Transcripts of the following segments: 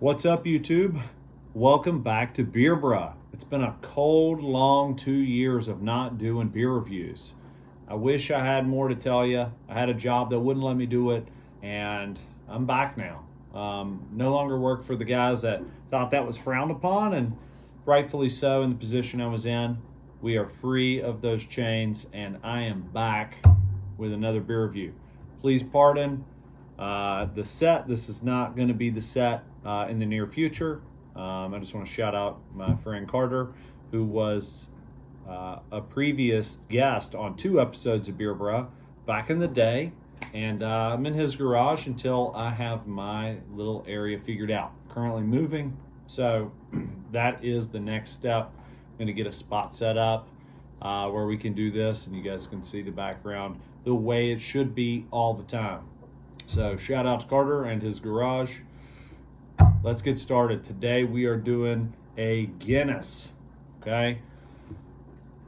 What's up, YouTube? Welcome back to Beer Bruh. It's been a cold, long 2 years of not doing beer reviews. I wish I had more to tell you. I had a job that wouldn't let me do it, and I'm back now. No longer work for the guys that thought that was frowned upon, and rightfully so in the position I was in. We are free of those chains, and I am back with another beer review. Please pardon the set. This is not going to be the set in the near future. I just want to shout out my friend Carter, who was a previous guest on 2 episodes of Beer Bruh back in the day, and I'm in his garage until I have my little area figured out. Currently moving, so that is the next step. I'm going to get a spot set up where we can do this, and you guys can see the background the way it should be all the time. So shout out to Carter and his garage. Let's get started. Today we are doing a Guinness, okay?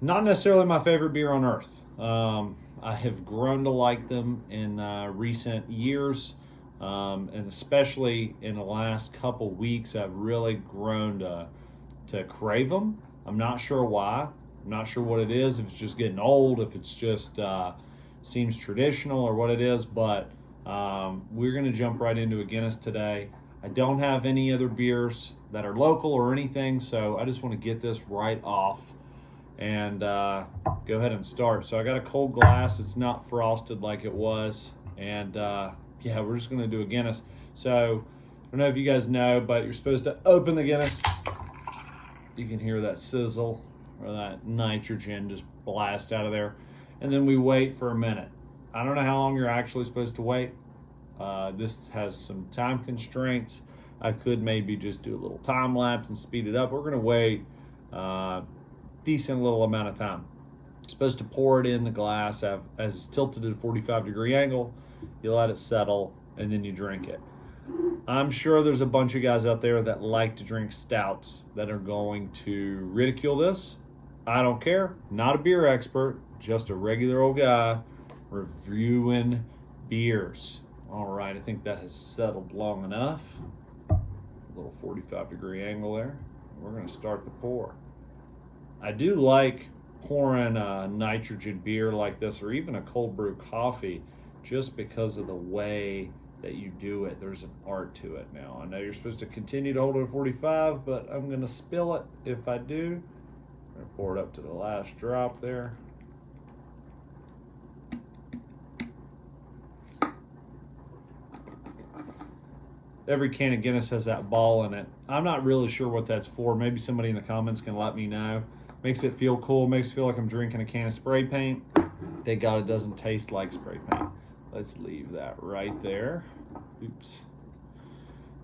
Not necessarily my favorite beer on earth. I have grown to like them in recent years, and especially in the last couple weeks, I've really grown to crave them. I'm not sure why. I'm not sure what it is, if it's just getting old, if it's just seems traditional or what it is, but we're gonna jump right into a Guinness today. I don't have any other beers that are local or anything, so I just want to get this right off and go ahead and start. So I got a cold glass. It's not frosted like it was, and yeah, we're just going to do a Guinness. So I don't know if you guys know, but you're supposed to open the Guinness. You can hear that sizzle or that nitrogen just blast out of there, and then we wait for a minute. I don't know how long you're actually supposed to wait. This has some time constraints. I could maybe just do a little time lapse and speed it up. We're gonna wait decent little amount of time. You're supposed to pour it in the glass as it's tilted at a 45-degree angle. You let it settle and then you drink it. I'm sure there's a bunch of guys out there that like to drink stouts that are going to ridicule this. I don't care. Not a beer expert, just a regular old guy reviewing beers. All right, I think that has settled long enough. A little 45-degree angle there. We're going to start the pour. I do like pouring nitrogen beer like this, or even a cold brew coffee, just because of the way that you do it. There's an art to it now. I know you're supposed to continue to hold it at 45, but I'm going to spill it if I do. I'm going to pour it up to the last drop there. Every can of Guinness has that ball in it. I'm not really sure what that's for. Maybe somebody in the comments can let me know. Makes it feel cool. Makes it feel like I'm drinking a can of spray paint. Thank God it doesn't taste like spray paint. Let's leave that right there. Oops.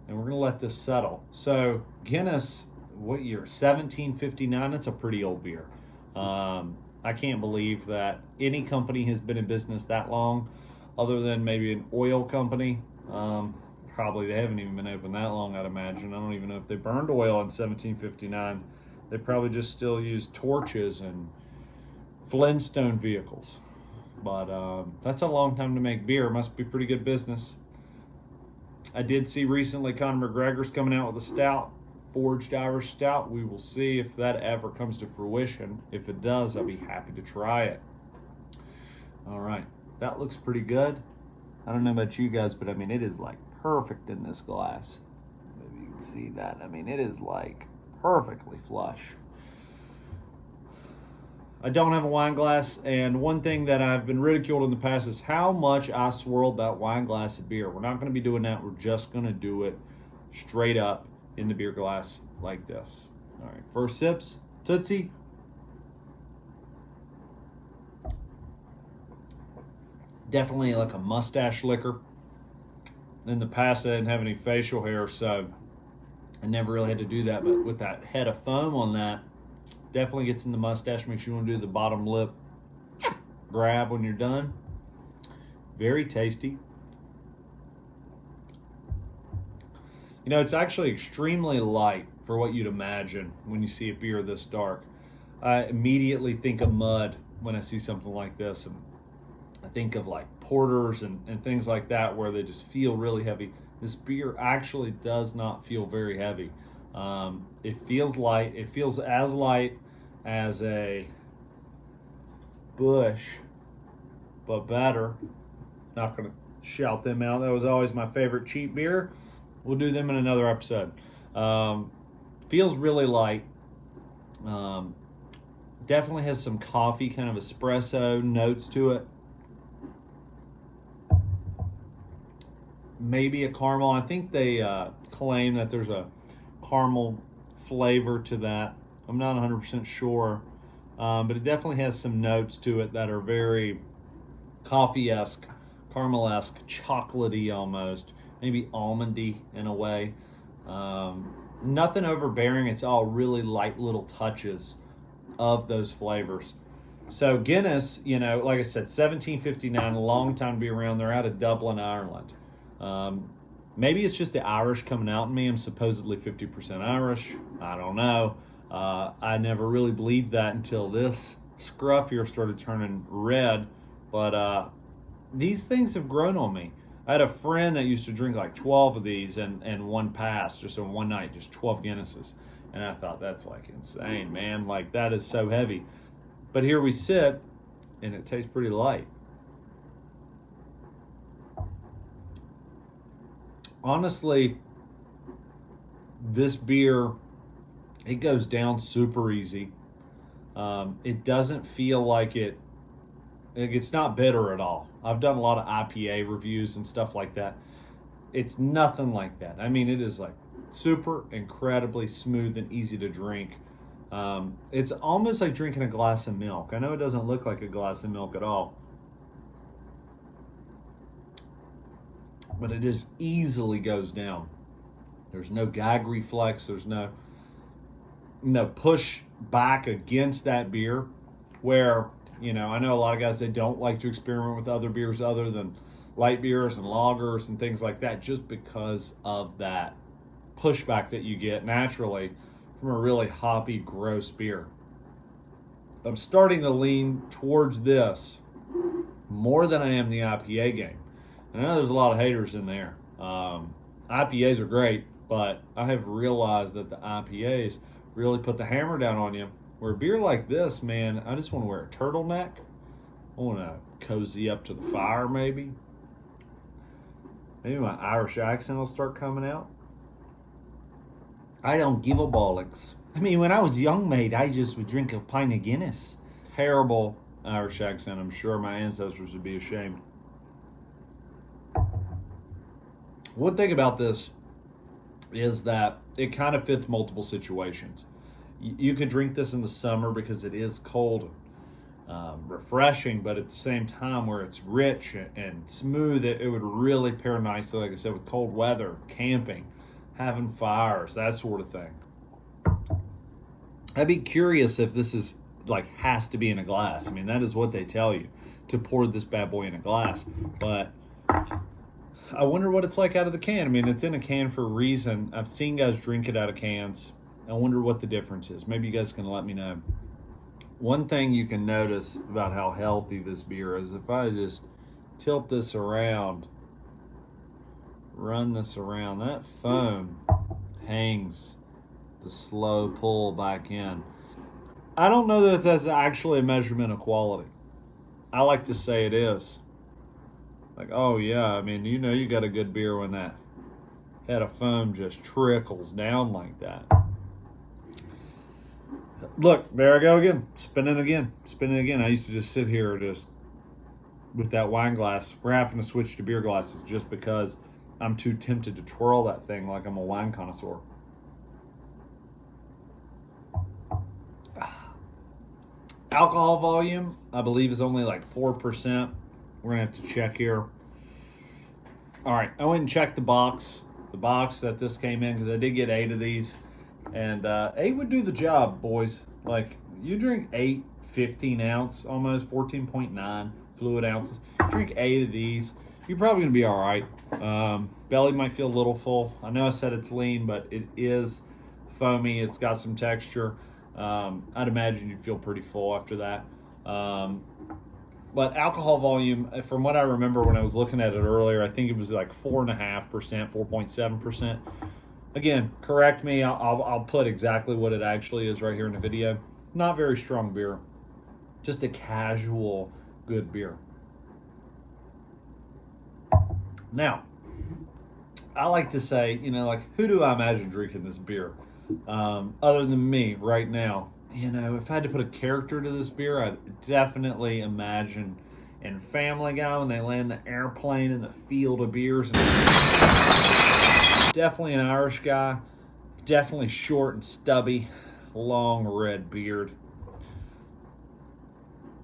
And we're going to let this settle. So Guinness, what year? 1759. That's a pretty old beer. I can't believe that any company has been in business that long, other than maybe an oil company. Probably they haven't even been open that long, I'd imagine. I don't even know if they burned oil in 1759. They probably just still use torches and Flintstone vehicles. But that's a long time to make beer. Must be pretty good business. I did see recently Conor McGregor's coming out with a stout, forged Irish stout. We will see if that ever comes to fruition. If it does, I'll be happy to try it. All right, that looks pretty good. I don't know about you guys, but I mean, it is like perfect in this glass. Maybe you can see that. I mean, it is like perfectly flush. I don't have a wine glass, and one thing that I've been ridiculed in the past is how much I swirled that wine glass of beer. We're not going to be doing that. We're just going to do it straight up in the beer glass like this. All right, first sips. Tootsie. Definitely like a mustache liquor. In the past, I didn't have any facial hair, so I never really had to do that. But with that head of foam on that, definitely gets in the mustache. Makes you want to do the bottom lip grab when you're done. Very tasty. You know, it's actually extremely light for what you'd imagine when you see a beer this dark. I immediately think of mud when I see something like this, and I think of like porters and things like that where they just feel really heavy. This beer actually does not feel very heavy. It feels light. It feels as light as a Bush, but better. Not going to shout them out. That was always my favorite cheap beer. We'll do them in another episode. Feels really light. Definitely has some coffee, kind of espresso notes to it. Maybe a caramel. I think they claim that there's a caramel flavor to that. I'm not 100% sure, but it definitely has some notes to it that are very coffee-esque, caramel-esque, chocolatey almost, maybe almondy in a way. Nothing overbearing. It's all really light little touches of those flavors. So Guinness, you know, like I said, 1759, a long time to be around. They're out of Dublin, Ireland. Maybe it's just the Irish coming out in me. I'm supposedly 50% Irish. I don't know. I never really believed that until this scruff here started turning red. But these things have grown on me. I had a friend that used to drink like 12 of these and one pass, just on one night, just 12 Guinnesses. And I thought, that's like insane, man. Like, that is so heavy. But here we sit, and it tastes pretty light. Honestly, this beer, it goes down super easy. It doesn't feel like it's not bitter at all. I've done a lot of IPA reviews and stuff like that. It's nothing like that. I mean, it is like super incredibly smooth and easy to drink. It's almost like drinking a glass of milk. I know it doesn't look like a glass of milk at all, but it just easily goes down. There's no gag reflex. There's no push back against that beer where, you know, I know a lot of guys, they don't like to experiment with other beers other than light beers and lagers and things like that just because of that pushback that you get naturally from a really hoppy, gross beer. I'm starting to lean towards this more than I am the IPA game. And I know there's a lot of haters in there. IPAs are great, but I have realized that the IPAs really put the hammer down on you. Where a beer like this, man, I just want to wear a turtleneck. I want to cozy up to the fire, maybe. Maybe my Irish accent will start coming out. I don't give a bollocks. I mean, when I was young, mate, I just would drink a pint of Guinness. Terrible Irish accent. I'm sure my ancestors would be ashamed. One thing about this is that it kind of fits multiple situations. You could drink this in the summer because it is cold, refreshing, but at the same time where it's rich and smooth, it would really pair nicely, like I said, with cold weather, camping, having fires, that sort of thing. I'd be curious if this is like has to be in a glass. I mean, that is what they tell you, to pour this bad boy in a glass. But I wonder what it's like out of the can. I mean, it's in a can for a reason. I've seen guys drink it out of cans. I wonder what the difference is. Maybe you guys can let me know. One thing you can notice about how healthy this beer is, if I just tilt this around, run this around, that foam hangs the slow pull back in. I don't know that that's actually a measurement of quality. I like to say it is. Like, oh yeah, I mean, you know you got a good beer when that head of foam just trickles down like that. Look, there I go again. Spinning again. I used to just sit here just with that wine glass. We're having to switch to beer glasses just because I'm too tempted to twirl that thing like I'm a wine connoisseur. Alcohol volume, I believe, is only like 4%. We're going to have to check here. All right, I went and checked the box that this came in, because I did get 8 of these. And 8 would do the job, boys. Like, you drink 8 15-ounce, almost 14.9 fluid ounces. Drink 8 of these, you're probably going to be all right. Belly might feel a little full. I know I said it's lean, but it is foamy. It's got some texture. I'd imagine you'd feel pretty full after that. But alcohol volume, from what I remember when I was looking at it earlier, I think it was like 4.5%, 4.7%. Again, correct me. I'll put exactly what it actually is right here in the video. Not very strong beer. Just a casual, good beer. Now, I like to say, you know, like, who do I imagine drinking this beer? Other than me right now. You know, if I had to put a character to this beer, I'd definitely imagine in Family Guy when they land the airplane in the field of beers. Definitely an Irish guy. Definitely short and stubby. Long red beard.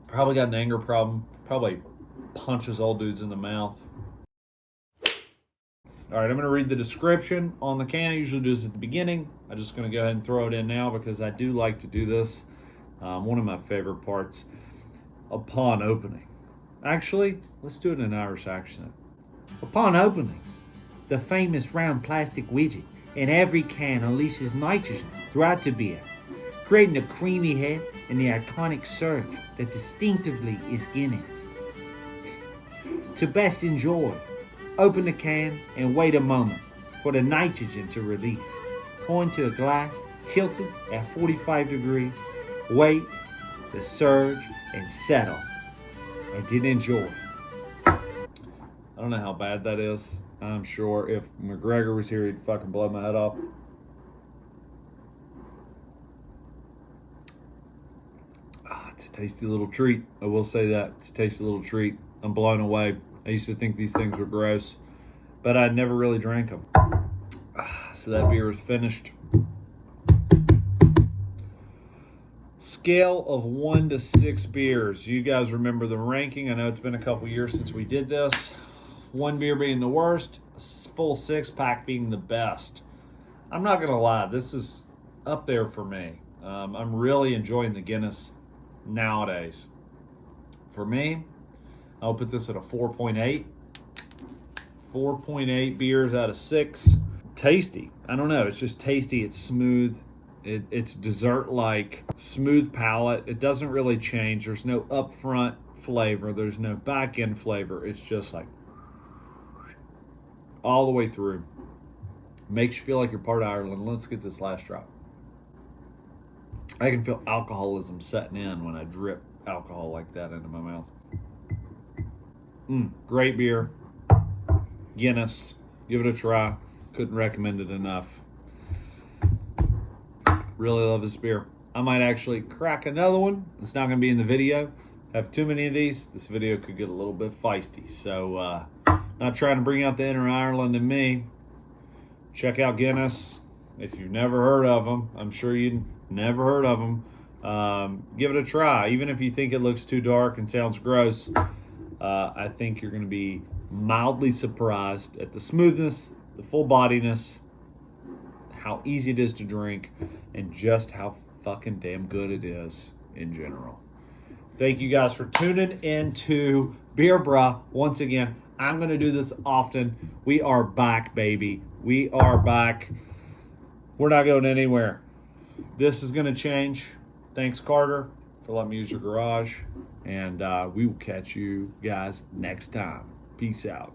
Probably got an anger problem. Probably punches old dudes in the mouth. All right, I'm going to read the description on the can. I usually do this at the beginning. I'm just going to go ahead and throw it in now because I do like to do this. One of my favorite parts. Upon opening. Actually, let's do it in an Irish accent. Upon opening, the famous round plastic widget in every can unleashes nitrogen throughout the beer, creating a creamy head and the iconic surge that distinctively is Guinness. To best enjoy, open the can and wait a moment for the nitrogen to release. Pour into a glass, tilted at 45 degrees. Wait, the surge, and settle. And then enjoy. I don't know how bad that is. I'm sure if McGregor was here, he'd fucking blow my head off. It's a tasty little treat. I will say that. It's a tasty little treat. I'm blown away. I used to think these things were gross, but I never really drank them. So that beer is finished. Scale of 1 to 6 beers. You guys remember the ranking. I know it's been a couple years since we did this. 1 beer being the worst, a full 6-pack being the best. I'm not going to lie, this is up there for me. I'm really enjoying the Guinness nowadays. For me, I'll put this at a 4.8. 4.8 beers out of 6. Tasty. I don't know. It's just tasty. It's smooth. It's dessert-like. Smooth palate. It doesn't really change. There's no upfront flavor. There's no back-end flavor. It's just like all the way through. Makes you feel like you're part of Ireland. Let's get this last drop. I can feel alcoholism setting in when I drip alcohol like that into my mouth. Great beer. Guinness. Give it a try. Couldn't recommend it enough. Really love this beer. I might actually crack another one. It's not going to be in the video. Have too many of these. This video could get a little bit feisty. So, not trying to bring out the inner Ireland in me. Check out Guinness. If you've never heard of them, I'm sure you never heard of them. Give it a try. Even if you think it looks too dark and sounds gross, I think you're going to be mildly surprised at the smoothness, the full bodiness, how easy it is to drink, and just how fucking damn good it is in general. Thank you guys for tuning into Beer Bruh. Once again, I'm going to do this often. We are back, baby. We are back. We're not going anywhere. This is going to change. Thanks, Carter, for letting me use your garage. And we will catch you guys next time. Peace out.